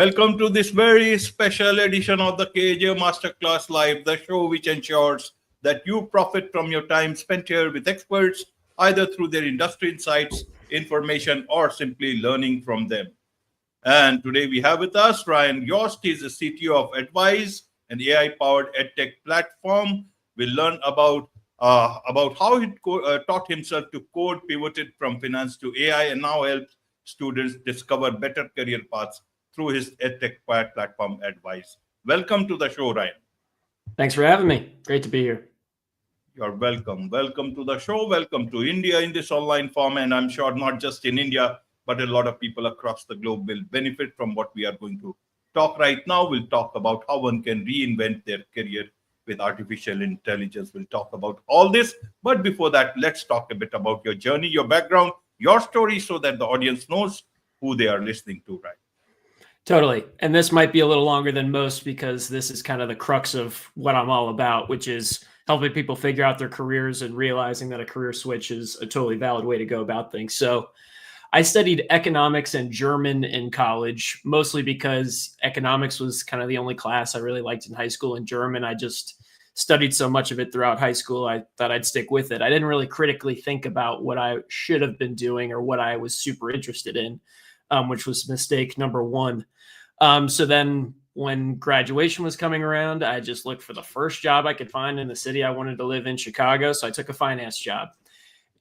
Welcome to this very special edition of the KAJ Masterclass Live, the show which ensures that you profit from your time spent here with experts, either through their industry insights, information, or simply learning from them. And today we have with us Ryan Yost. He's the CTO of Advise, an AI-powered edtech platform. We'll learn about how he taught himself to code, pivoted from finance to AI, and now helps students discover better career paths through his edtech platform Advise. Welcome to the show, Ryan. Thanks for having me. Great to be here. You're welcome. Welcome to the show. Welcome to India in this online form. And I'm sure not just in India, but a lot of people across the globe will benefit from what we are going to talk right now. We'll talk about how one can reinvent their career with artificial intelligence. We'll talk about all this. But before that, let's talk a bit about your journey, your background, your story, so that the audience knows who they are listening to, right? Totally. And this might be a little longer than most because this is kind of the crux of what I'm all about, which is helping people figure out their careers and realizing that a career switch is a totally valid way to go about things. So I studied economics and German in college, mostly because economics was kind of the only class I really liked in high school. And German, I just studied so much of it throughout high school, I thought I'd stick with it. I didn't really critically think about what I should have been doing or what I was super interested in, which was mistake number one. So then when graduation was coming around, I just looked for the first job I could find in the city I wanted to live in, Chicago. So I took a finance job.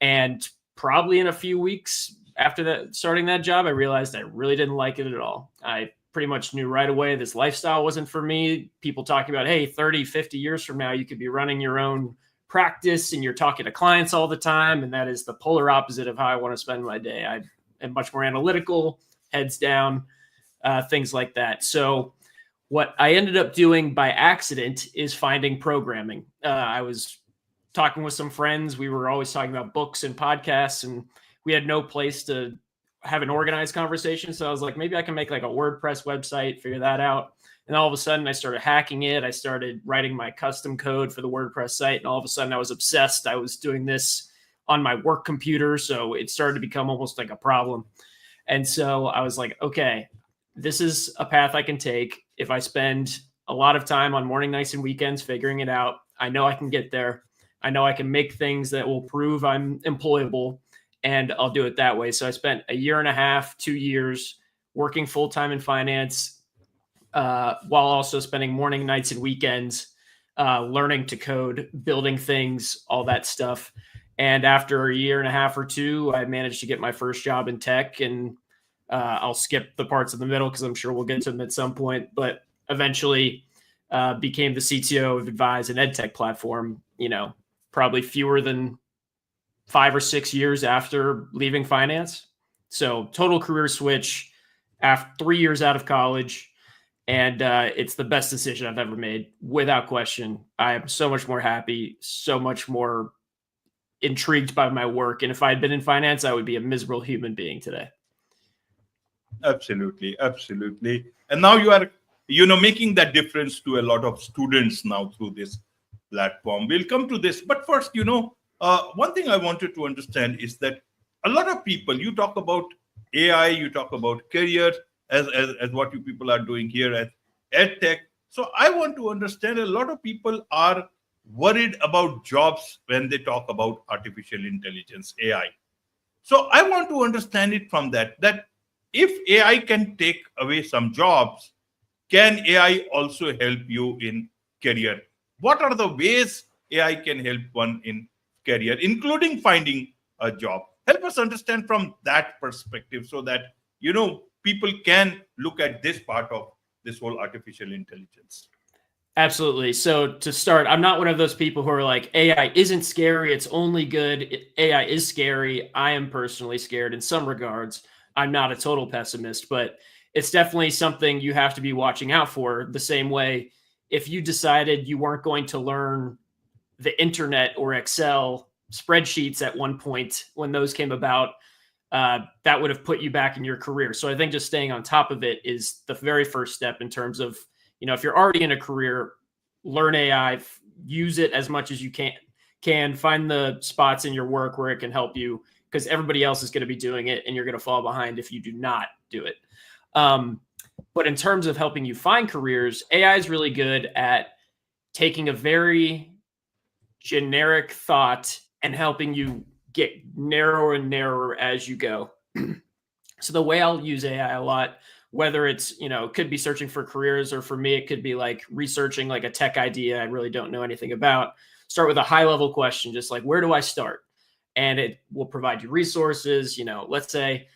And probably in a few weeks after that, starting that job, I realized I really didn't like it at all. I pretty much knew right away this lifestyle wasn't for me. People talking about, hey, 30, 50 years from now, you could be running your own practice and you're talking to clients all the time. And that is the polar opposite of how I want to spend my day. I am much more analytical, heads down, things like that. So what I ended up doing by accident is finding programming. I was talking with some friends. We were always talking about books and podcasts, and we had no place to have an organized conversation. So I was like, maybe I can make like a WordPress website, figure that out. And all of a sudden I started hacking it. I started writing my custom code for the WordPress site. And all of a sudden I was obsessed. I was doing this on my work computer. So it started to become almost like a problem. And so I was like, okay, this is a path I can take. If I spend a lot of time on morning, nights, and weekends figuring it out, I know I can get there. I know I can make things that will prove I'm employable, and I'll do it that way. So I spent a year and a half, 2 years working full-time in finance, while also spending morning, nights, and weekends learning to code, building things, all that stuff. And after a year and a half or two, I managed to get my first job in tech, and I'll skip the parts in the middle because I'm sure we'll get to them at some point, but eventually became the CTO of Advise, an edtech platform, probably fewer than 5 or 6 years after leaving finance. So total career switch after 3 years out of college. And it's the best decision I've ever made, without question. I am so much more happy, so much more intrigued by my work. And if I had been in finance, I would be a miserable human being today. Absolutely. And now you are, making that difference to a lot of students now through this platform. We'll come to this. But first, one thing I wanted to understand is that a lot of people, you talk about AI, you talk about career as what you people are doing here at EdTech. So I want to understand, a lot of people are worried about jobs when they talk about artificial intelligence, AI. So I want to understand it from that if AI can take away some jobs, can AI also help you in career? What are the ways AI can help one in career, including finding a job? Help us understand from that perspective so that, people can look at this part of this whole artificial intelligence. Absolutely. So to start, I'm not one of those people who are like, AI isn't scary, it's only good. AI is scary. I am personally scared in some regards. I'm not a total pessimist, but it's definitely something you have to be watching out for. The same way, if you decided you weren't going to learn the internet or Excel spreadsheets at one point when those came about, that would have put you back in your career. So I think just staying on top of it is the very first step in terms of, if you're already in a career, learn AI, use it as much as you can find the spots in your work where it can help you, because everybody else is going to be doing it and you're going to fall behind if you do not do it. But in terms of helping you find careers, AI is really good at taking a very generic thought and helping you get narrower and narrower as you go. So the way I'll use AI a lot, whether it's, it could be searching for careers, or for me, it could be like researching like a tech idea I really don't know anything about. Start with a high level question, just like, where do I start? And it will provide you resources. Let's say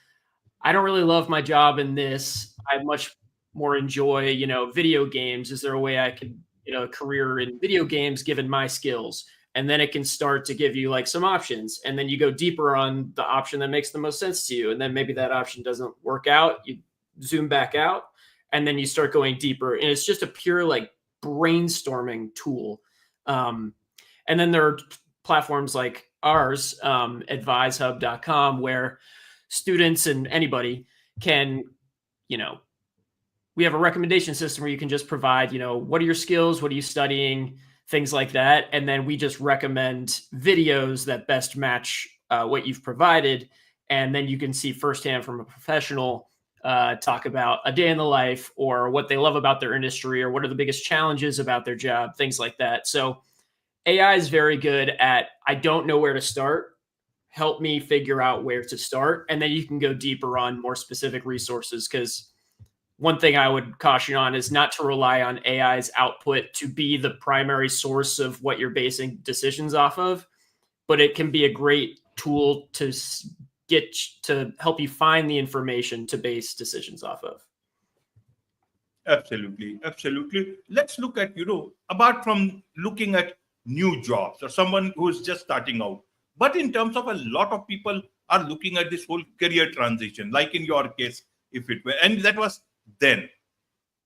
I don't really love my job in this. I much more enjoy, video games. Is there a way I could, a career in video games given my skills? And then it can start to give you like some options. And then you go deeper on the option that makes the most sense to you. And then maybe that option doesn't work out. You zoom back out and then you start going deeper. And it's just a pure like brainstorming tool. And then there are platforms like ours, advisehub.com, where students and anybody can, we have a recommendation system where you can just provide, what are your skills? What are you studying? Things like that. And then we just recommend videos that best match what you've provided. And then you can see firsthand from a professional talk about a day in the life, or what they love about their industry, or what are the biggest challenges about their job, things like that. So AI is very good at, I don't know where to start. Help me figure out where to start. And then you can go deeper on more specific resources. Because one thing I would caution on is not to rely on AI's output to be the primary source of what you're basing decisions off of, but it can be a great tool to help you find the information to base decisions off of. Absolutely. Absolutely. Let's look at, apart from looking at new jobs or someone who is just starting out, but in terms of a lot of people are looking at this whole career transition, like in your case, if it were, and that was then.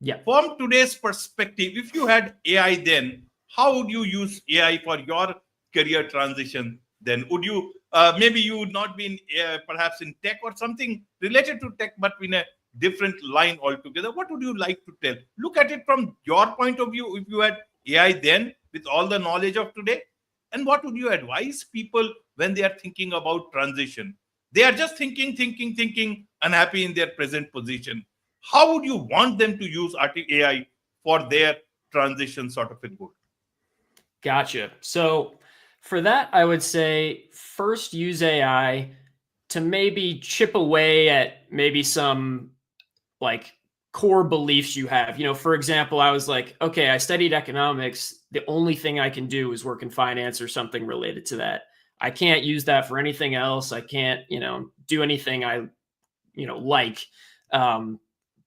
Yeah. From today's perspective, if you had AI then, how would you use AI for your career transition then? Would you, maybe you would not be in, perhaps in tech or something related to tech, but in a different line altogether? What would you like to tell? Look at it from your point of view, if you had AI then with all the knowledge of today. And what would you advise people when they are thinking about transition? They are just thinking, unhappy in their present position. How would you want them to use AI for their transition sort of a goal? Gotcha. So for that, I would say first use AI to maybe chip away at maybe some like core beliefs you have. For example, I was like, okay, I studied economics. The only thing I can do is work in finance or something related to that. I can't use that for anything else. I can't, do anything I, like.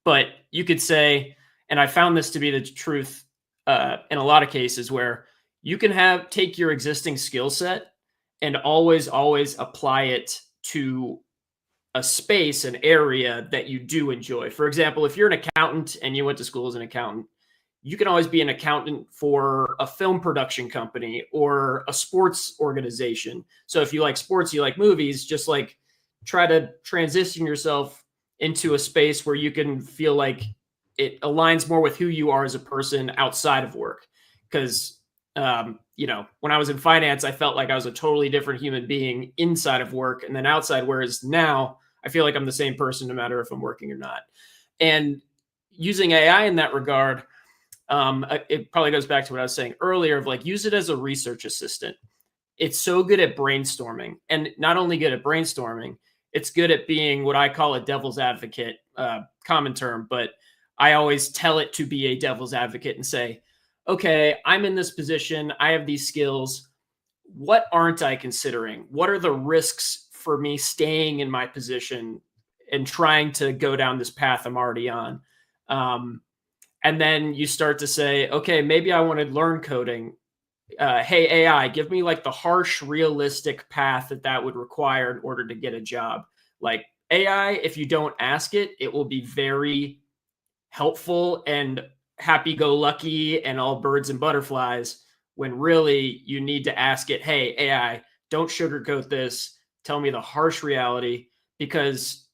But you could say, and I found this to be the truth in a lot of cases, where you can take your existing skill set and always apply it to a space, an area that you do enjoy. For example, if you're an accountant and you went to school as an accountant, you can always be an accountant for a film production company or a sports organization. So if you like sports, you like movies, just like try to transition yourself into a space where you can feel like it aligns more with who you are as a person outside of work. Because, when I was in finance, I felt like I was a totally different human being inside of work and then outside, whereas now I feel like I'm the same person no matter if I'm working or not. And using AI in that regard, it probably goes back to what I was saying earlier of like, use it as a research assistant. It's so good at brainstorming, and not only good at brainstorming, it's good at being what I call a devil's advocate, common term, but I always tell it to be a devil's advocate and say, okay, I'm in this position. I have these skills. What aren't I considering? What are the risks for me staying in my position and trying to go down this path I'm already on? And then you start to say, okay, maybe I want to learn coding. Hey, AI, give me like the harsh, realistic path that would require in order to get a job. Like AI, if you don't ask it, it will be very helpful and happy-go-lucky and all birds and butterflies, when really you need to ask it, hey, AI, don't sugarcoat this. Tell me the harsh reality, because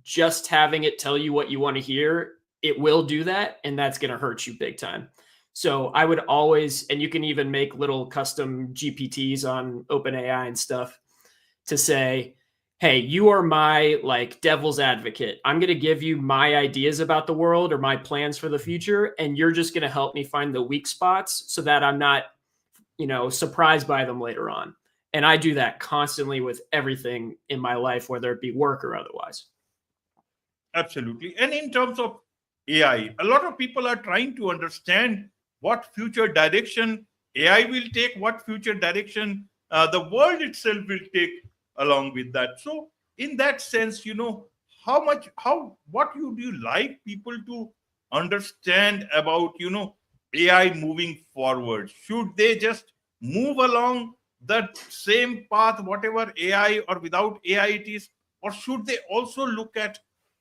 just having it tell you what you want to hear, it will do that, and that's going to hurt you big time. So I would always, and you can even make little custom GPTs on OpenAI and stuff to say, hey, you are my like devil's advocate. I'm going to give you my ideas about the world or my plans for the future, and you're just going to help me find the weak spots so that I'm not, surprised by them later on. And I do that constantly with everything in my life, whether it be work or otherwise. Absolutely. And in terms of AI, a lot of people are trying to understand what future direction AI will take, what future direction the world itself will take along with that. So, in that sense, what would you like people to understand about, AI moving forward? Should they just move along the same path, whatever AI or without AI it is, or should they also look at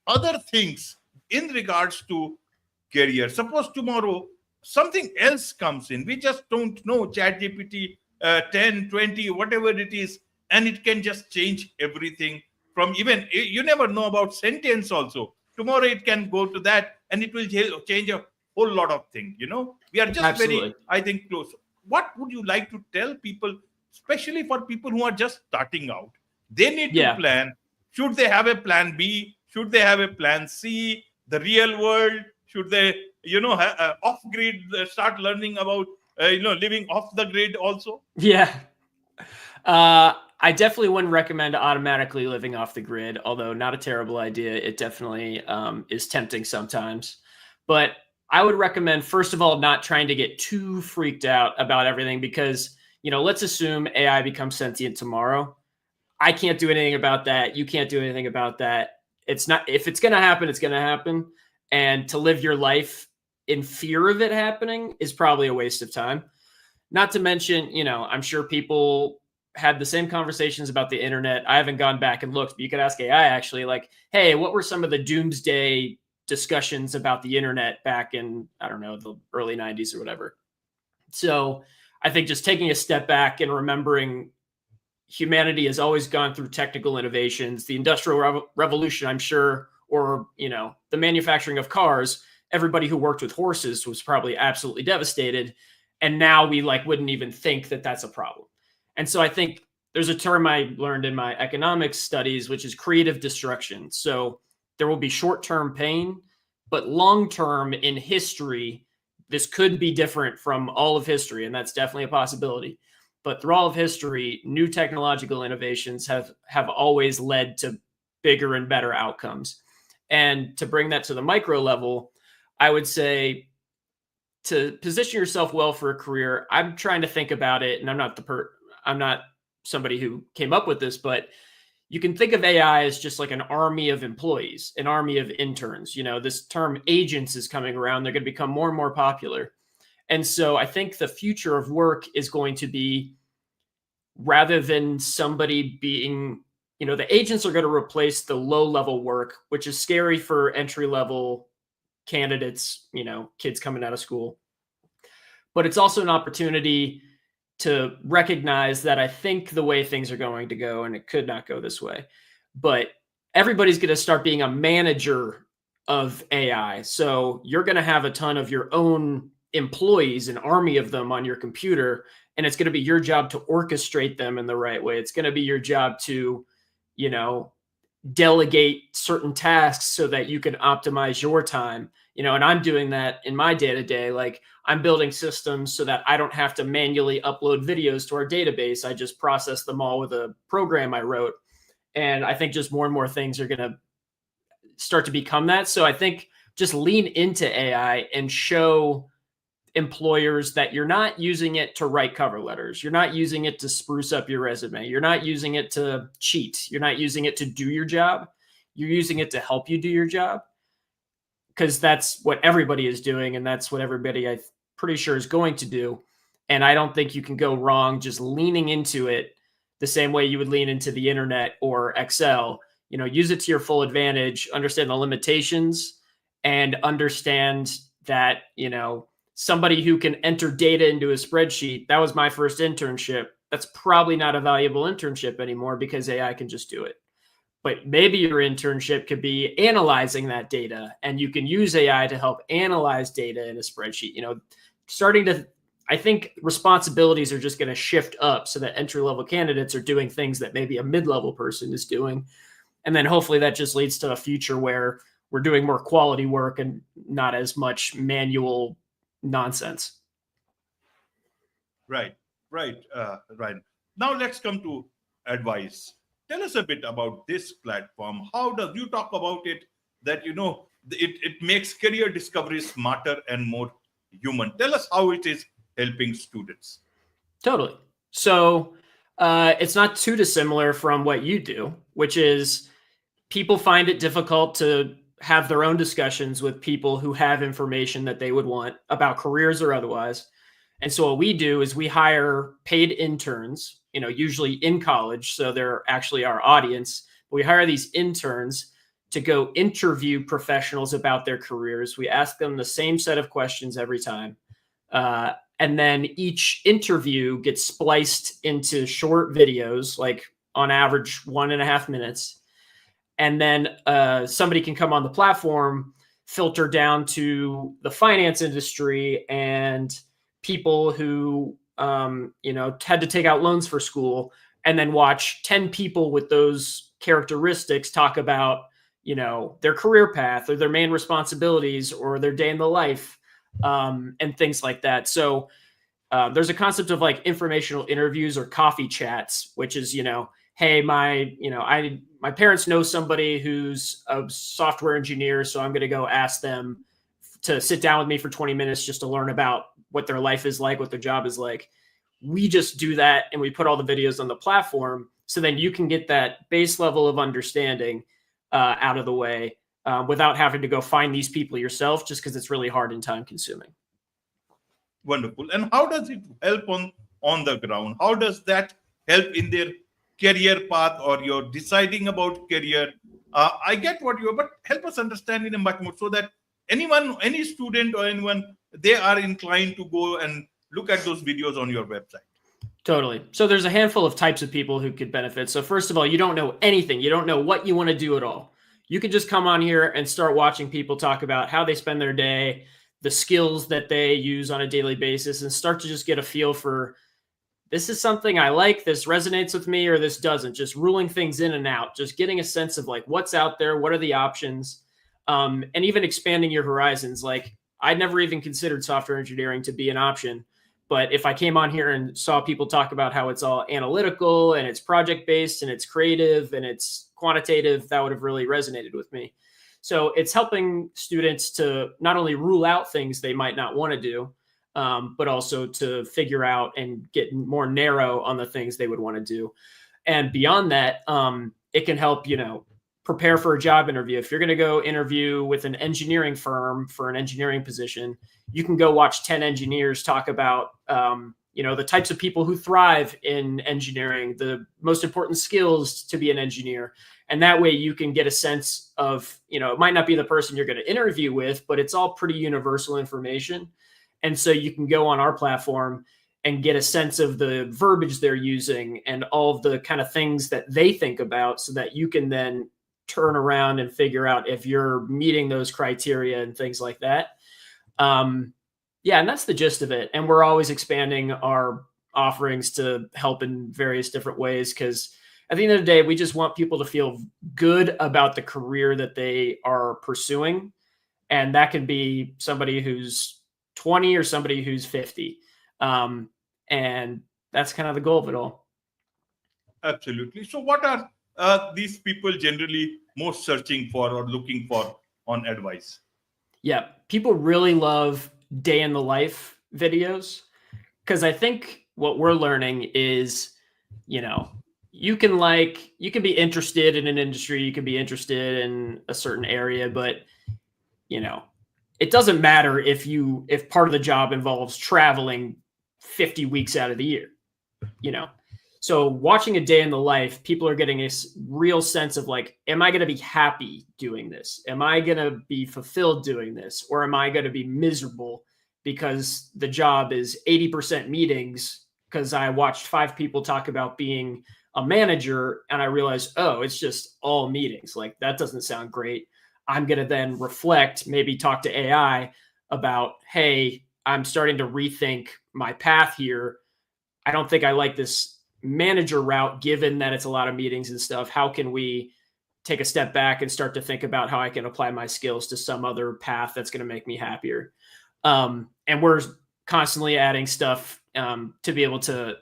other things in regards to career? Suppose tomorrow something else comes in, we just don't know, chat gpt 10 20 whatever it is, and it can just change everything. From even, you never know about sentence also, tomorrow it can go to that and it will change a whole lot of things. We are just Absolutely. very, I think, close. What would you like to tell people, especially for people who are just starting out? They need to Yeah. plan. Should they have a plan B? Should they have a plan C? The real world? Should they, off grid, start learning about, living off the grid also? Yeah. I definitely wouldn't recommend automatically living off the grid, although not a terrible idea. It definitely is tempting sometimes. But I would recommend, first of all, not trying to get too freaked out about everything because, let's assume AI becomes sentient tomorrow. I can't do anything about that. You can't do anything about that. It's not, if it's going to happen, it's going to happen. And to live your life in fear of it happening is probably a waste of time. Not to mention, I'm sure people had the same conversations about the internet. I haven't gone back and looked, but you could ask AI actually, like, hey, what were some of the doomsday discussions about the internet back in, I don't know, the early 90s or whatever. So I think just taking a step back and remembering humanity has always gone through technical innovations. The Industrial Revolution, I'm sure, or, the manufacturing of cars, everybody who worked with horses was probably absolutely devastated. And now we wouldn't even think that that's a problem. And so I think there's a term I learned in my economics studies, which is creative destruction. So there will be short-term pain, but long-term in history, this could be different from all of history. And that's definitely a possibility. But through all of history, new technological innovations have always led to bigger and better outcomes. And to bring that to the micro level, I would say to position yourself well for a career, I'm trying to think about it, and I'm not somebody who came up with this, but you can think of AI as just like an army of employees, an army of interns. This term agents is coming around. They're going to become more and more popular. And so I think the future of work is going to be, rather than somebody being, the agents are going to replace the low level work, which is scary for entry level candidates, kids coming out of school. But it's also an opportunity to recognize that I think the way things are going to go, and it could not go this way, but everybody's going to start being a manager of AI. So you're going to have a ton of your own employees, an army of them on your computer, and it's going to be your job to orchestrate them in the right way. It's going to be your job to, delegate certain tasks so that you can optimize your time. And I'm doing that in my day-to-day. Like, I'm building systems so that I don't have to manually upload videos to our database. I just process them all with a program I wrote. And I think just more and more things are going to start to become that. So I think just lean into AI and show employers that you're not using it to write cover letters. You're not using it to spruce up your resume. You're not using it to cheat. You're not using it to do your job. You're using it to help you do your job, because that's what everybody is doing. And that's what everybody, I'm pretty sure, is going to do. And I don't think you can go wrong just leaning into it the same way you would lean into the internet or Excel. Use it to your full advantage, understand the limitations, and understand that, somebody who can enter data into a spreadsheet, that was my first internship. That's probably not a valuable internship anymore because AI can just do it. But maybe your internship could be analyzing that data, and you can use AI to help analyze data in a spreadsheet. Starting to I think responsibilities are just going to shift up so that entry-level candidates are doing things that maybe a mid-level person is doing. And then hopefully that just leads to a future where we're doing more quality work and not as much manual nonsense. Right, right. Now let's come to Advice. Tell us a bit about this platform. How does you talk about it that it makes career discovery smarter and more human? Tell us how it is helping students. Totally. So it's not too dissimilar from what you do, which is people find it difficult to have their own discussions with people who have information that they would want about careers or otherwise. And so what we do is we hire paid interns, usually in college. So they're actually our audience. We hire these interns to go interview professionals about their careers. We ask them the same set of questions every time. And then each interview gets spliced into short videos, like on average 1.5 minutes. And then somebody can come on the platform, filter down to the finance industry and people who, had to take out loans for school, and then watch 10 people with those characteristics talk about, their career path or their main responsibilities or their day in the life, and things like that. So there's a concept of like informational interviews or coffee chats, which is, hey, my parents know somebody who's a software engineer, so I'm going to go ask them to sit down with me for 20 minutes just to learn about what their life is like, what their job is like. We just do that and we put all the videos on the platform so then you can get that base level of understanding out of the way without having to go find these people yourself, just because it's really hard and time consuming. Wonderful. And how does it help on the ground? How does that help in their career path or you're deciding about career? I get what but help us understand in a much more so that any student or anyone, they are inclined to go and look at those videos on your website. Totally. So there's a handful of types of people who could benefit. So first of all, you don't know anything. You don't know what you want to do at all. You can just come on here and start watching people talk about how they spend their day, the skills that they use on a daily basis, and start to just get a feel for, this is something I like, this resonates with me, or this doesn't. Just ruling things in and out, just getting a sense of like what's out there, what are the options, and even expanding your horizons. Like I'd never even considered software engineering to be an option. But if I came on here and saw people talk about how it's all analytical and it's project-based and it's creative and it's quantitative, that would have really resonated with me. So it's helping students to not only rule out things they might not want to do, but also to figure out and get more narrow on the things they would want to do. And beyond that, it can help, prepare for a job interview. If you're going to go interview with an engineering firm for an engineering position, you can go watch 10 engineers talk about, the types of people who thrive in engineering, the most important skills to be an engineer. And that way you can get a sense of, it might not be the person you're going to interview with, but it's all pretty universal information. And so you can go on our platform and get a sense of the verbiage they're using and all of the kind of things that they think about so that you can then turn around and figure out if you're meeting those criteria and things like that. And that's the gist of it. And we're always expanding our offerings to help in various different ways, because at the end of the day, we just want people to feel good about the career that they are pursuing. And that can be somebody who's 20 or somebody who's 50. And that's kind of the goal of it all. Absolutely. So what are these people generally most searching for or looking for on Advice? Yeah, people really love day in the life videos, because I think what we're learning is, you can be interested in an industry, you can be interested in a certain area, but it doesn't matter if part of the job involves traveling 50 weeks out of the year, So watching a day in the life, people are getting a real sense of like, am I going to be happy doing this? Am I going to be fulfilled doing this? Or am I going to be miserable because the job is 80% meetings, because I watched 5 people talk about being a manager and I realized, oh, it's just all meetings. Like that doesn't sound great. I'm going to then reflect, maybe talk to AI about, hey, I'm starting to rethink my path here. I don't think I like this manager route, given that it's a lot of meetings and stuff. How can we take a step back and start to think about how I can apply my skills to some other path that's going to make me happier? And we're constantly adding stuff to be able to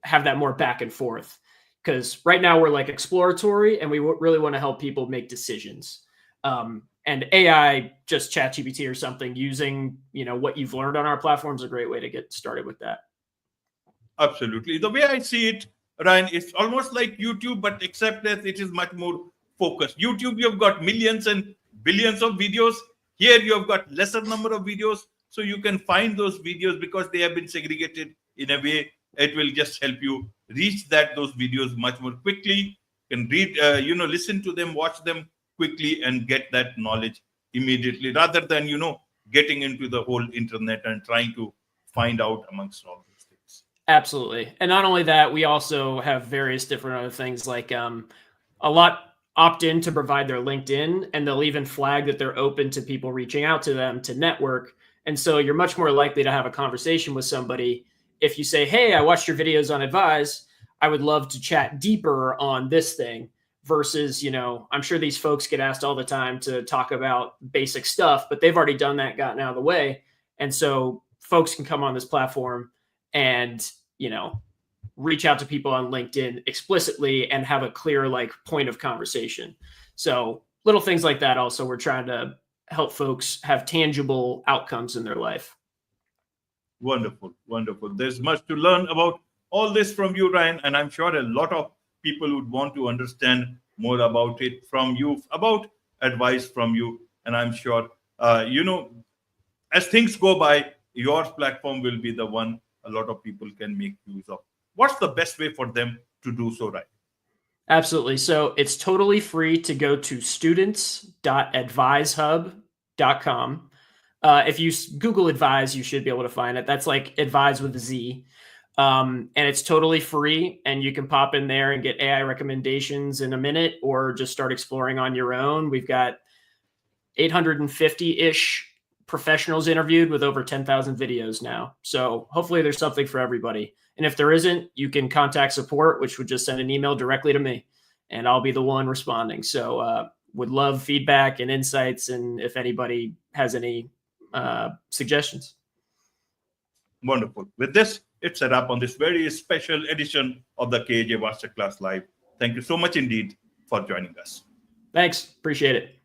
have that more back and forth. Because right now we're like exploratory, and we really want to help people make decisions. And AI, just ChatGPT or something, using what you've learned on our platform is a great way to get started with that. Absolutely. The way I see it, Ryan, it's almost like YouTube, but except that it is much more focused. YouTube, you've got millions and billions of videos. Here, you have got lesser number of videos, so you can find those videos because they have been segregated in a way. It will just help you reach those videos much more quickly. You can read, listen to them, watch them quickly, and get that knowledge immediately, rather than getting into the whole internet and trying to find out amongst all these things. Absolutely. And not only that, we also have various different other things, like a lot opt in to provide their LinkedIn, and they'll even flag that they're open to people reaching out to them to network. And so you're much more likely to have a conversation with somebody if you say, hey, I watched your videos on Advise. I would love to chat deeper on this thing, versus, I'm sure these folks get asked all the time to talk about basic stuff, but they've already done that, gotten out of the way. And so folks can come on this platform and, reach out to people on LinkedIn explicitly and have a clear point of conversation. So little things like that. Also, we're trying to help folks have tangible outcomes in their life. Wonderful. Wonderful. There's much to learn about all this from you, Ryan, and I'm sure a lot of people would want to understand more about it from you, about advice from you. And I'm sure, as things go by, your platform will be the one a lot of people can make use of. What's the best way for them to do so, right? Absolutely. So it's totally free to go to students.advisehub.com. If you Google Advise, you should be able to find it. That's like Advise with a Z. And it's totally free, and you can pop in there and get AI recommendations in a minute, or just start exploring on your own. We've got 850-ish professionals interviewed with over 10,000 videos now. So hopefully there's something for everybody. And if there isn't, you can contact support, which would just send an email directly to me, and I'll be the one responding. So would love feedback and insights, and if anybody has any suggestions. Wonderful. With this, it's a wrap on this very special edition of the KAJ Masterclass Live. Thank you so much indeed for joining us. Thanks. Appreciate it.